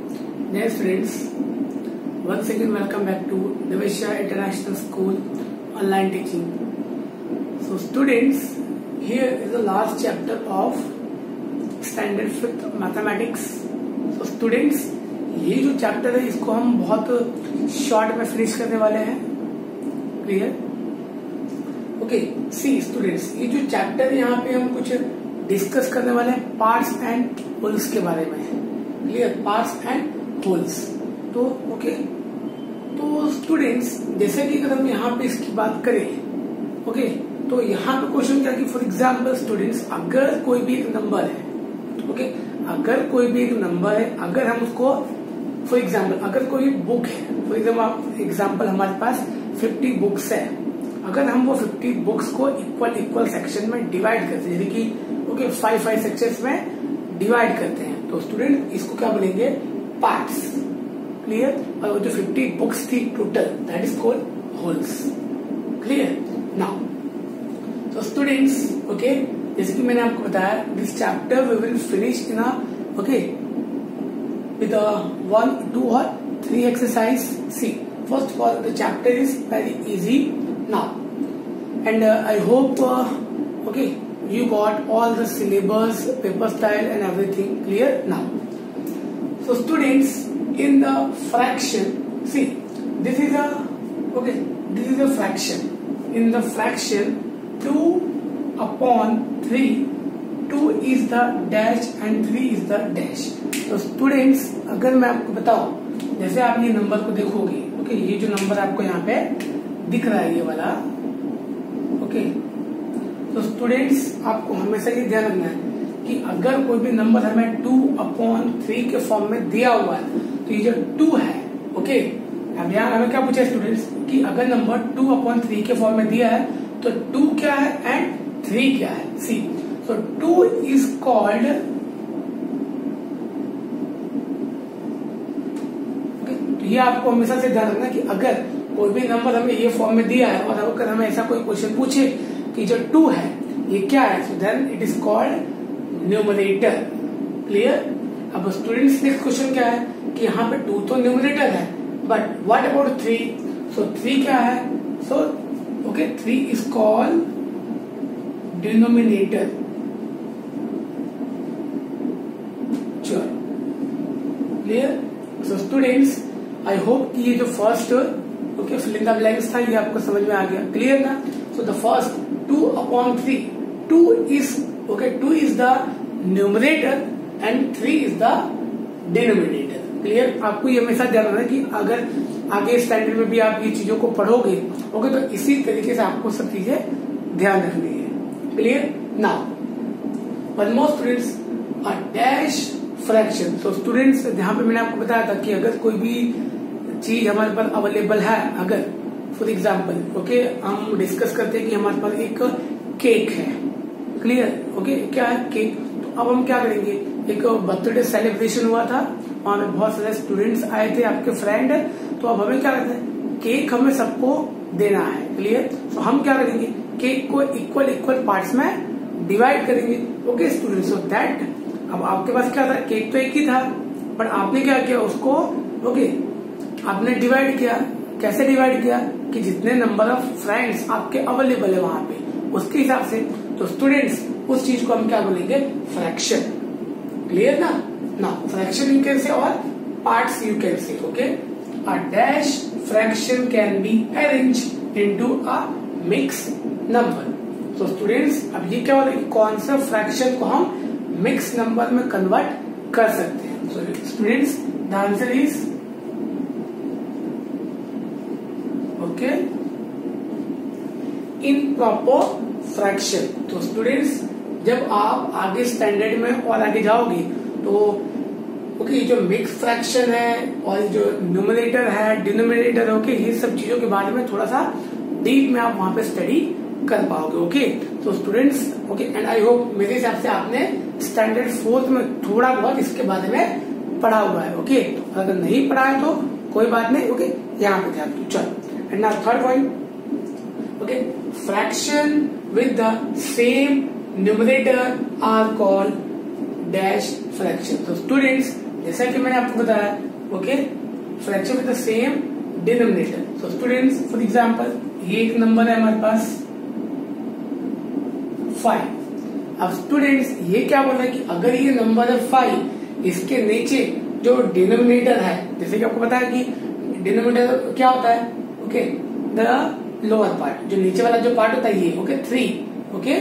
Dear students, once again welcome back to Nivesha International School online teaching. So students, here is the last chapter of Standard 5th Mathematics. So students, ये जो chapter है इसको हम बहुत short में finish करने वाले हैं. क्लियर? ओके, सी स्टूडेंट्स, ये जो चैप्टर है यहाँ पे हम कुछ डिस्कस करने वाले हैं पार्ट्स एंड होल्स के बारे में. क्लियर? Parts and holes. तो ओके, तो स्टूडेंट्स जैसे कि अगर हम यहाँ पे इसकी बात करें, ओके, तो यहाँ पे क्वेश्चन क्या कि फॉर एग्जाम्पल स्टूडेंट्स, अगर कोई भी एक नंबर है, ओके, अगर कोई भी एक नंबर है, अगर हम उसको फॉर एग्जाम्पल अगर कोई बुक है, फॉर एग्जाम्पल हमारे पास 50 बुक्स है, अगर हम वो 50 बुक्स को इक्वल सेक्शन में डिवाइड करते हैं, यानी कि ओके 5 सेक्शंस में डिवाइड करते हैं, तो स्टूडेंट इसको क्या बोलेंगे? पार्ट्स. क्लियर? और वो जो 50 बुक्स थी total, that is called wholes. Clear? Now so students, okay, जैसे कि मैंने आपको बताया, this chapter we will finish in okay with 1, 2 or 3 exercise. See, first of all, the chapter is very easy now, and I hope okay you got all the syllabus, paper style and everything clear now. So students, in the fraction, see, this is a fraction. In the fraction 2 upon 3, 2 is the dash and 3 is the dash. तो students, अगर मैं आपको बताऊं, जैसे आप ये number को देखोगे, ओके, ये जो नंबर आपको यहाँ पे दिख रहा है ये वाला, ओके, तो स्टूडेंट्स आपको हमेशा ये ध्यान रखना है कि अगर कोई भी नंबर हमें 2/3 के फॉर्म में दिया हुआ है, तो ये जो 2 है, ओके, अब यहाँ हमें क्या पूछा स्टूडेंट्स कि अगर नंबर 2/3 के फॉर्म में दिया है तो 2 क्या है एंड 3 क्या है. सी, so 2 is called, ये आपको हमेशा से ध्यान रखना कि अगर कोई भी नंबर हमें ये फॉर्म में दिया है और अगर हमें ऐसा कोई क्वेश्चन पूछे कि जो 2 है ये क्या है, so then it is called numerator. Clear? अब स्टूडेंट्स नेक्स्ट क्वेश्चन क्या है कि यहाँ पे 2 तो न्यूमरेटर है, बट व्हाट अबाउट 3? सो 3 क्या है? So okay, 3 is called denominator. चलो, clear? So students, I hope कि ये जो first okay fill in the blanks था ये आपको समझ में आ गया. क्लियर ना? So the first 2/3, 2 is the numerator and 3 is the denominator. Clear? आपको ये हमेशा ध्यान रखना कि अगर आगे स्टैंडर्ड में भी आप ये चीजों को पढ़ोगे, ओके, तो इसी तरीके से आपको सब चीजें ध्यान रखनी है. Clear? Now one more students, a dash fraction. तो स्टूडेंट्स, यहाँ पे मैंने आपको बताया था कि अगर कोई भी चीज हमारे पास अवेलेबल है, अगर फॉर एग्जाम्पल ओके हम डिस्कस करते हैं कि हमारे पास एक केक है. क्लियर? ओके, क्या है? केक. तो अब हम क्या करेंगे, एक बर्थडे सेलिब्रेशन हुआ था, वहां पे बहुत सारे स्टूडेंट्स आए थे, आपके फ्रेंड, तो अब हमें क्या करना है, केक हमें सबको देना है. क्लियर? तो हम क्या करेंगे, केक को इक्वल पार्ट्स में डिवाइड करेंगे. ओके स्टूडेंट्स, सो दैट अब आपके पास क्या था, केक तो एक ही था, बट आपने क्या किया, उसको ओके आपने डिवाइड किया. कैसे डिवाइड किया कि जितने नंबर ऑफ फ्रेंड्स आपके अवेलेबल है वहां पे, उसके हिसाब से. तो स्टूडेंट्स, उस चीज को हम क्या बोलेंगे, फ्रैक्शन. क्लियर ना? ना, फ्रैक्शन यू कैन से और parts you can say. Okay, a dash fraction can be arrange into a mix number. तो स्टूडेंट्स, अब ये क्या हो रहा है, कौन सा फ्रैक्शन को हम मिक्स नंबर में कन्वर्ट कर सकते हैं. So students, the answer is okay improper fraction. तो स्टूडेंट्स, जब आप आगे स्टैंडर्ड में और आगे जाओगे तो ओके जो मिक्स फ्रैक्शन है और जो न्यूमरेटर है, डिनोमिनेटर, ओके, ये सब चीजों के बारे में थोड़ा सा डीप में आप वहां पे स्टडी कर पाओगे. ओके, तो students, okay, and I hope मेरे हिसाब से आपने स्टैंडर्ड 4th में थोड़ा बहुत इसके बारे में पढ़ा हुआ है. ओके, अगर नहीं पढ़ा है तो कोई बात नहीं. ओके, यहाँ पे ध्यान दो. चलो, and now third point, okay, fraction with the same numerator are called dash fraction. तो स्टूडेंट्स जैसा कि मैंने आपको बताया, okay, fraction with the same denominator. So students, for example ये एक नंबर है हमारे पास 5। अब स्टूडेंट्स ये क्या बोल रहा है कि अगर ये नंबर है 5, इसके नीचे जो डिनोमिनेटर है, जैसे कि आपको पता है कि डिनोमिनेटर क्या होता है, ओके, द लोअर पार्ट, जो नीचे वाला जो पार्ट होता है ये, ओके, 3, ओके,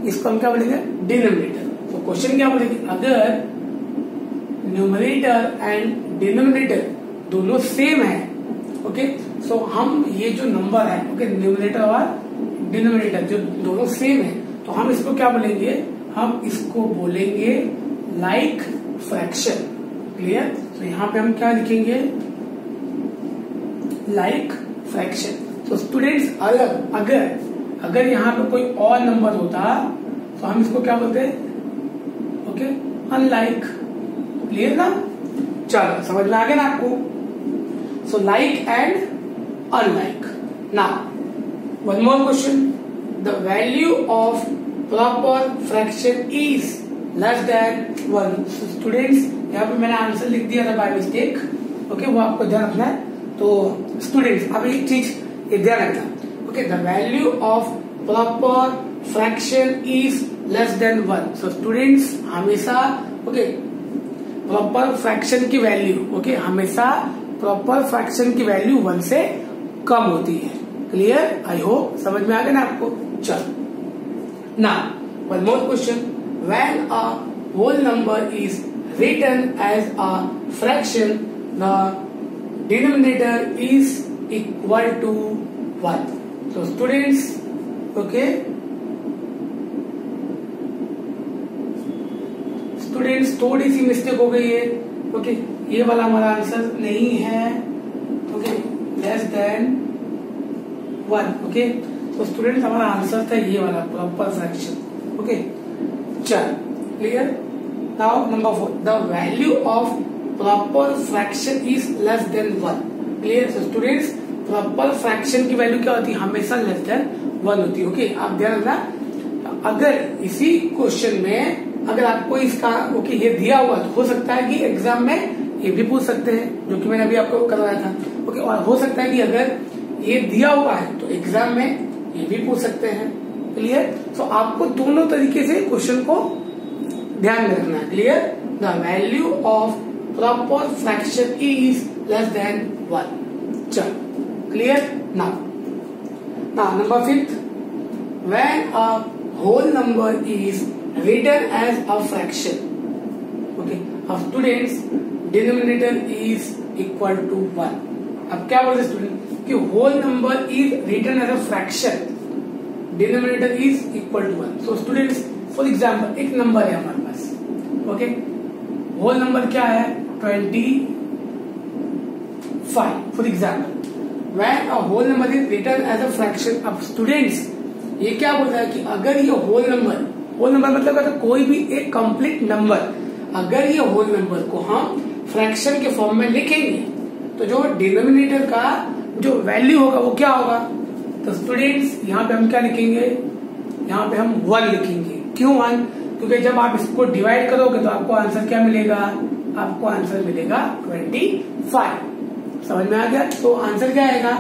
इसको हम क्या बोलेंगे, डिनोमिनेटर। तो क्वेश्चन क्या बोलेंगे, अगर न्यूमरेटर एंड डिनोमिनेटर दोनों सेम है, ओके, सो हम ये जो नंबर है, ओके, न्यूमरेटर और डिनोमिनेटर जो दोनों सेम है, तो हम इसको क्या बोलेंगे, हम इसको बोलेंगे लाइक फ्रैक्शन। क्लियर? तो यहाँ पे हम क्या लिखेंगे, लाइक फ्रैक्शन। तो स्टूडेंट्स अगर यहाँ पे कोई और नंबर होता तो हम इसको क्या बोलते हैं, ओके, अनलाइक। क्लियर ना? चलो समझ में आ गया ना आपको? So like and unlike. Now one more question, the value of proper fraction is less than 1। Students यहाँ पे मैंने आंसर लिख दिया था बाय मिस्टेक, ओके, वो आपको ध्यान रखना है। तो स्टूडेंट्स अब एक चीज ध्यान रखना, okay, the value of proper fraction is less than 1। So students हमेशा, ओके, प्रॉपर फ्रैक्शन की वैल्यू, ओके, हमेशा प्रॉपर फ्रैक्शन की वैल्यू 1 से कम होती है। क्लियर? आई होप समझ में आ गया ना आपको? चलो now one more question, when a whole number is written as a fraction, the denominator is equal to 1. So students, okay, students थोड़ी सी मिस्टेक हो गई है, ओके, ये वाला हमारा आंसर नहीं है, ओके, लेस देन 1, ओके। तो स्टूडेंट्स हमारा आंसर था ये वाला प्रॉपर फ्रैक्शन, ओके। चल clear? Now number 4, the value of proper fraction is less than 1. Clear? So students, proper fraction की वैल्यू क्या होती है, हमेशा less than 1 होती है, ओके। आप ध्यान रखना, अगर इसी क्वेश्चन में अगर आपको इसका, ओके, ये दिया हुआ तो हो सकता है कि एग्जाम में ये भी पूछ सकते हैं, जो कि मैंने अभी आपको करवाया था, ओके। और हो सकता है कि अगर ये दिया हुआ है तो एग्जाम में ये भी पूछ सकते हैं। क्लियर? तो आपको दोनों तरीके से क्वेश्चन को ध्यान में रखना है। Clear? The value of proper fraction is less than 1। चलो clear? Now number 5, when a whole number is written as a fraction, okay, अब students denominator is equal to 1। अब क्या बोलते स्टूडेंट कि whole number is written as a fraction, denominator is equal to 1। So students for example एक number है हमारे पास, okay, whole number क्या है, 25। For example when a whole number is written as a fraction. अब students ये क्या बोल रहा है कि अगर ये होल नंबर मतलब अगर कोई भी एक कंप्लीट नंबर, अगर ये होल नंबर को हम फ्रैक्शन के फॉर्म में लिखेंगे तो जो डिनोमिनेटर का जो वैल्यू होगा वो क्या होगा। तो स्टूडेंट्स यहाँ पे हम क्या लिखेंगे, यहाँ पे हम 1 लिखेंगे। क्यों 1? क्योंकि जब आप इसको डिवाइड करोगे तो आपको आंसर क्या मिलेगा, आपको आंसर मिलेगा 25। समझ में आ गया? तो आंसर क्या आएगा,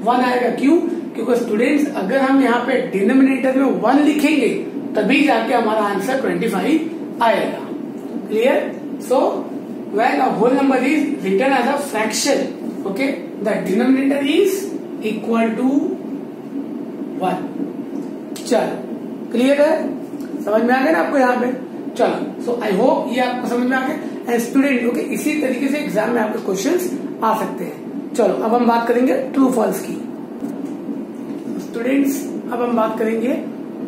1 आएगा। क्यों? क्योंकि स्टूडेंट्स अगर हम यहाँ पे डिनोमिनेटर में 1 लिखेंगे तभी जाके हमारा आंसर 25 आएगा। Clear? So when a whole number is written as a fraction, okay, the denominator is equal to 1। चलो क्लियर है? समझ में आ गया ना आपको यहाँ पे? चलो, सो आई होप ये आपको समझ में आ गया। एंड स्टूडेंट, ओके, इसी तरीके से एग्जाम में आपके क्वेश्चंस आ सकते हैं। चलो अब हम बात करेंगे ट्रू फॉल्स की। स्टूडेंट्स अब हम बात करेंगे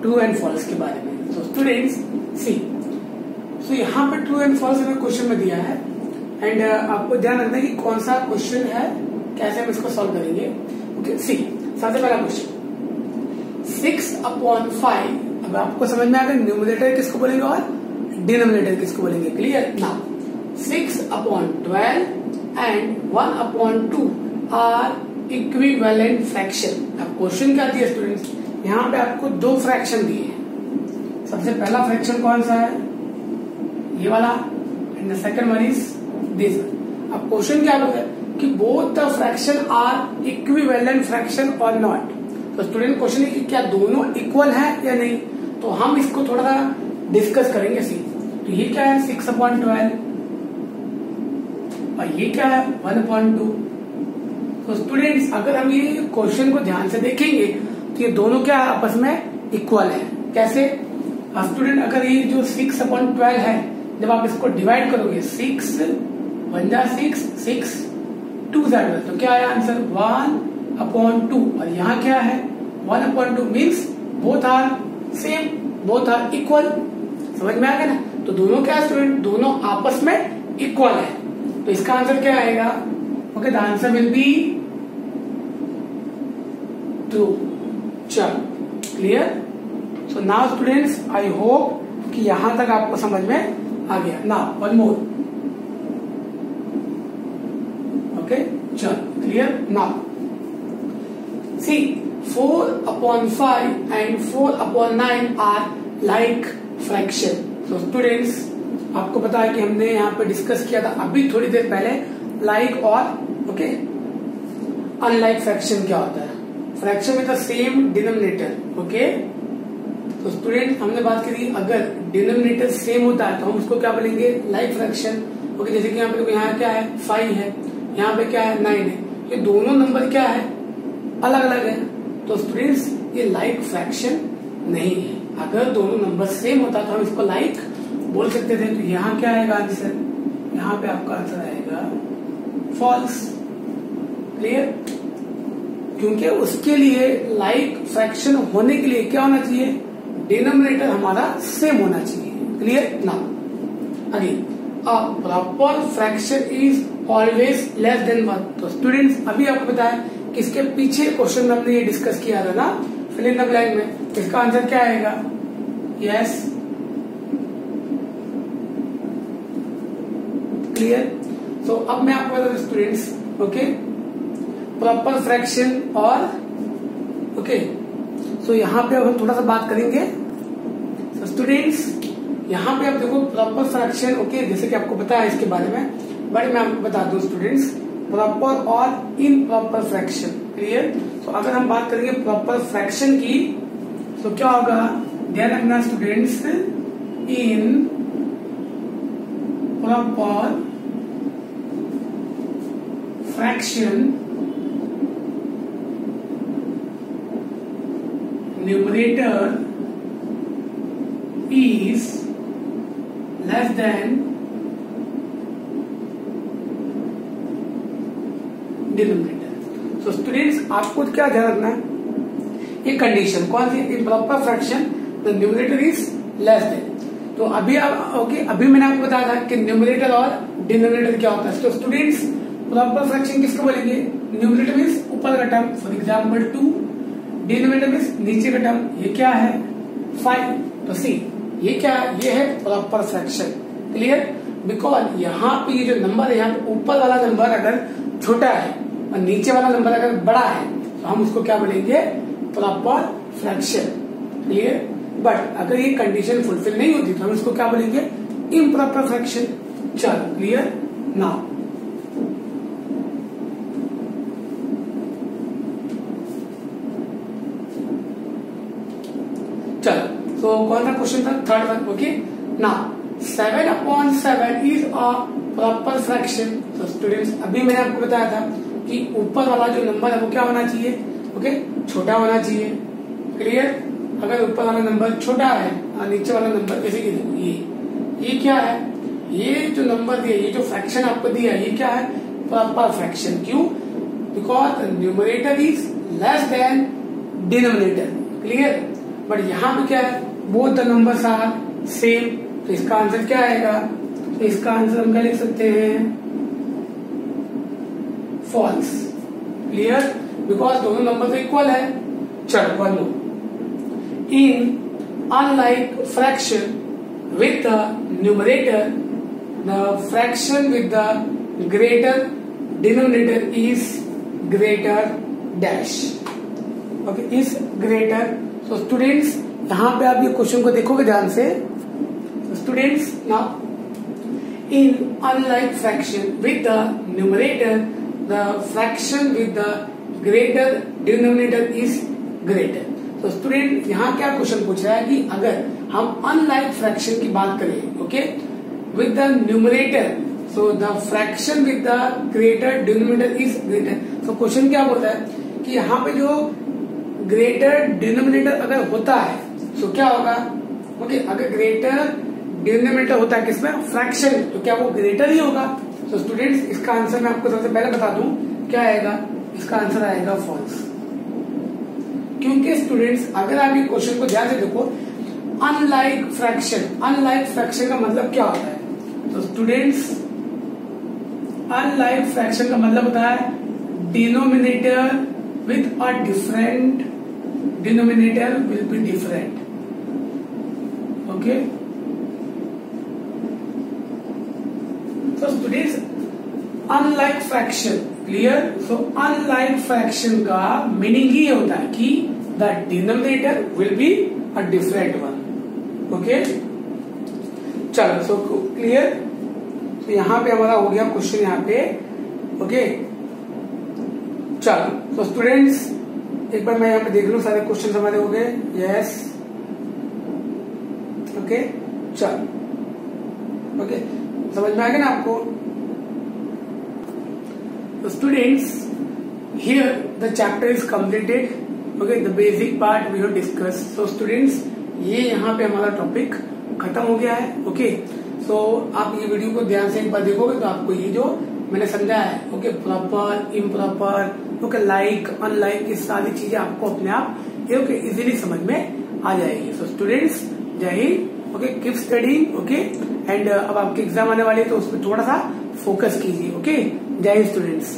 ट्रू एंड फॉल्स के बारे में। तो स्टूडेंट्स सी, सो यहाँ पे ट्रू एंड फॉल्स हमें क्वेश्चन में दिया है, एंड आपको ध्यान रखना है कि कौन सा क्वेश्चन है, कैसे हम इसको सॉल्व करेंगे। ओके, सी सबसे पहला क्वेश्चन 6/5। अब आपको समझ में आ गया न्यूमरेटर किसको बोलेंगे और डिनोमिनेटर किसको बोलेंगे। Clear? Now 6/12 and 1/2 are equivalent fraction. अब क्वेश्चन क्या दिया स्टूडेंट्स, यहाँ पे आपको 2 फ्रैक्शन दिए हैं। सबसे पहला फ्रैक्शन कौन सा है, ये वाला, and the second one is this. अब क्वेश्चन क्या बोल रहा है कि both the fraction are equivalent fraction और नॉट। तो स्टूडेंट क्वेश्चन है कि क्या दोनों इक्वल है या नहीं, तो हम इसको थोड़ा सा डिस्कस करेंगे। सी तो ये क्या है 6/12 और ये क्या है 1/2। तो स्टूडेंट्स अगर हम ये क्वेश्चन को ध्यान से देखेंगे तो ये दोनों क्या आपस में इक्वल है। कैसे स्टूडेंट, अगर ये जो 6/12 है जब आप इसको डिवाइड करोगे 6 1 जा 6 6 2 जा 12, तो क्या आया आंसर 1/2। और यहाँ क्या है 1/2 means both are same, both are equal. समझ में आ गया ना। तो दोनों क्या है स्टूडेंट, दोनों आपस में इक्वल है। तो इसका आंसर क्या आएगा, okay the answer will be true. चलो clear. So now students I hope कि यहां तक आपको समझ में आ गया। नाउ वन मोर, ओके चलो clear. Now C 4/5 and 4/9 are like fraction. तो स्टूडेंट्स आपको पता है कि हमने यहाँ पे डिस्कस किया था अभी थोड़ी देर पहले लाइक और ओके अनलाइक फ्रैक्शन क्या होता है। Fraction with the same denominator, okay. तो स्टूडेंट हमने बात करी अगर डिनोमिनेटर सेम होता है तो हम उसको क्या बोलेंगे, लाइक फ्रैक्शन, ओके। जैसे कि यहाँ पे यहाँ क्या है 5 है, यहाँ पे क्या है 9 है, ये दोनों नंबर क्या है अलग अलग है। तो स्टूडेंट्स ये लाइक फ्रैक्शन नहीं है। अगर दोनों नंबर सेम होता तो हम इसको लाइक बोल सकते थे। तो यहाँ क्या आएगा आंसर, यहाँ पे आपका आंसर आएगा फॉल्स। क्लियर। क्योंकि उसके लिए लाइक फ्रैक्शन होने के लिए क्या होना चाहिए, डिनोमिनेटर हमारा सेम होना चाहिए। क्लियर ना। Again a proper fraction is always less than 1। तो स्टूडेंट्स अभी आपको पता है कि इसके पीछे क्वेश्चन में हमने ये डिस्कस किया था ना फिल इन द ब्लैंक में। इसका आंसर क्या आएगा, यस। क्लियर। तो अब मैं आपको बता दूं स्टूडेंट्स, ओके, प्रॉपर फ्रैक्शन और ओके। सो यहाँ पे अब हम थोड़ा सा बात करेंगे। तो स्टूडेंट्स यहाँ पे आप देखो प्रॉपर फ्रैक्शन, ओके, जैसे कि आपको पता है इसके बारे में, बट मैं आपको बता दूं स्टूडेंट्स प्रॉपर और इनप्रॉपर फ्रैक्शन। क्लियर। तो अगर हम बात करेंगे प्रॉपर फ्रैक्शन की तो क्या होगा, ध्यान रखना students, in proper fraction numerator is less than denominator. तो स्टूडेंट्स आपको क्या ध्यान रखना है, ये कंडीशन कौन सी, improper fraction the numerator is less than. तो अभी आप ओके अभी मैंने आपको बताया था कि न्यूमरेटर और डिनोमिनेटर क्या होता है। तो स्टूडेंट्स प्रॉपर फ्रैक्शन किसको बोलेंगे, न्यूमरेटर मीन्स ऊपर का term, for example 2, denominator means नीचे का टर्म, ये क्या है 5। तो सी ये क्या है, ये है प्रॉपर फ्रैक्शन। क्लियर। बिकॉज यहाँ पे ये जो नंबर है, यहाँ पे ऊपर वाला नंबर अगर छोटा है और नीचे वाला नंबर अगर बड़ा है तो हम उसको क्या बोलेंगे, प्रॉपर फ्रैक्शन। क्लियर। बट अगर ये कंडीशन फुलफिल नहीं होती तो हम इसको क्या बोलेंगे, इम्प्रॉपर फ्रैक्शन। चलो क्लियर। नाउ चलो तो कौन सा क्वेश्चन था, third one, okay. Now 7/7 is a proper fraction. तो स्टूडेंट्स अभी मैंने आपको बताया था कि ऊपर वाला जो नंबर है वो क्या होना चाहिए, ओके, छोटा होना चाहिए। क्लियर। अगर ऊपर वाला नंबर छोटा है और नीचे वाला नंबर जैसे कि ये क्या है, ये जो नंबर दिया, ये जो फ्रैक्शन आपको दिया, ये क्या है, प्रॉपर फ्रैक्शन। क्यों, because numerator is less than denominator. Clear. But यहाँ पे क्या है, both the numbers are same. तो इसका आंसर क्या आएगा, तो इसका आंसर हम क्या लिख सकते हैं, फॉल्स। क्लियर। बिकॉज दोनों नंबर तो इक्वल है। चलो one more, in unlike fraction with the numerator, the fraction with the greater denominator is greater dash, okay, is greater। so students यहाँ पे आप ये क्वेश्चन को देखोगे ध्यान से। so students now in unlike fraction with the numerator the fraction with the greater denominator is greater. तो student यहाँ क्या क्वेश्चन पूछ रहा है कि अगर हम अनलाइक फ्रैक्शन की बात करें, okay, with the numerator, so the fraction with the greater denominator is greater. तो क्वेश्चन क्या बोलता है कि यहाँ पे जो ग्रेटर डिनोमिनेटर अगर होता है तो क्या होगा, ओके, अगर ग्रेटर डिनोमिनेटर होता है किसमें, फ्रैक्शन, तो क्या वो ग्रेटर ही होगा. तो स्टूडेंट्स इसका आंसर मैं आपको सबसे पहले बता दूं क्या आएगा, इसका आंसर आएगा फॉल्स. क्योंकि स्टूडेंट्स अगर आप ये क्वेश्चन को ध्यान से देखो, अनलाइक फ्रैक्शन का मतलब क्या होता है. तो स्टूडेंट्स अनलाइक फ्रैक्शन का मतलब होता है denominator with a different denominator will be different. Okay, तो students unlike fraction, clear. So unlike fraction का मीनिंग ही होता है कि the denominator will be a different one. Okay, चलो, सो क्लियर. तो यहां पे हमारा हो गया क्वेश्चन यहाँ पे. ओके, चलो, तो स्टूडेंट्स एक बार मैं यहाँ पे देख लूं सारे क्वेश्चन हमारे हो गए. यस, ओके, चलो, ओके, समझ में आ गया ना आपको. Students, here the chapter is completed. Okay, the basic part we have discussed. So students, ये यहाँ पे हमारा टॉपिक खत्म हो गया है. ओके, सो आप ये वीडियो को ध्यान से एक बार देखोगे तो आपको ये जो मैंने समझाया है, okay, proper, improper, okay, like, unlike, ये सारी चीजें आपको अपने आप ओके इजीली समझ में आ जाएगी. सो स्टूडेंट्स, जय Hind. Okay, keep studying. Okay, and अब आपके एग्जाम आने वाले तो उसमें थोड़ा सा फोकस कीजिए. ओके, जय हिंद स्टूडेंट्स.